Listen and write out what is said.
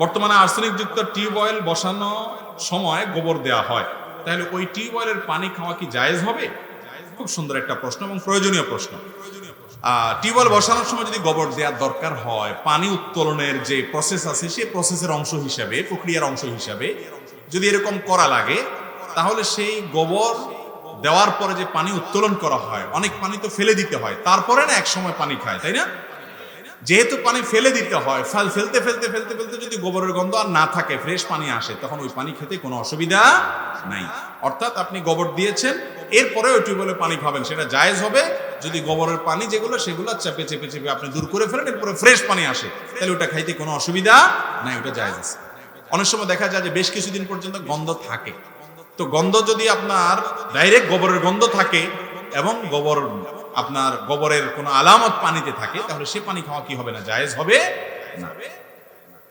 বর্তমানে আর্সেনিক যুক্ত টিউবওয়েল বসানো সময় গোবর দেয়া হয়, তাহলে ওই টিউবওয়েলের পানি খাওয়া কি জায়েজ হবে? খুব সুন্দর একটা প্রশ্ন এবং প্রয়োজনীয় প্রশ্ন। টিউবওয়েল বসানোর সময় যদি গোবর দেওয়ার দরকার হয়, পানি উত্তোলনের যে প্রসেস আছে সেই প্রসেসের অংশ হিসাবে, প্রক্রিয়ার অংশ হিসাবে যদি এরকম করা লাগে, তাহলে সেই গোবর দেওয়ার পরে যে পানি উত্তোলন করা হয়, অনেক পানি তো ফেলে দিতে হয়, তারপরে না এক সময় পানি খায়, তাই না? যেহেতু পানি ফেলে দিতে হয়, ফেলতে ফেলতে ফেলতে ফেলতে যদি গোবরের গন্ধ আর না থাকে, ফ্রেশ পানি আসে, তখন ওই পানি খেতে কোনো অসুবিধা নাই। অর্থাৎ আপনি গোবর দিয়েছেন, এরপরে ওই টিউবওয়েলে পানি খাবেন, সেটা জায়েজ হবে যদি গোবরের পানি যেগুলো সেগুলো চেপে চেপে চেপে আপনি দূর করে ফেলেন, এরপরে ফ্রেশ পানি আসে, তাহলে ওটা খাইতে কোনো অসুবিধা নাই, ওটা জায়েজ আছে। অনেক সময় দেখা যায় যে বেশ কিছুদিন পর্যন্ত গন্ধ থাকে, তো গন্ধ যদি আপনার ডাইরেক্ট গোবরের গন্ধ থাকে এবং গোবরের কোনো আলামত পানিতে থাকে, তাহলে সে পানি খাওয়া কি হবে না? জায়েজ হবে না।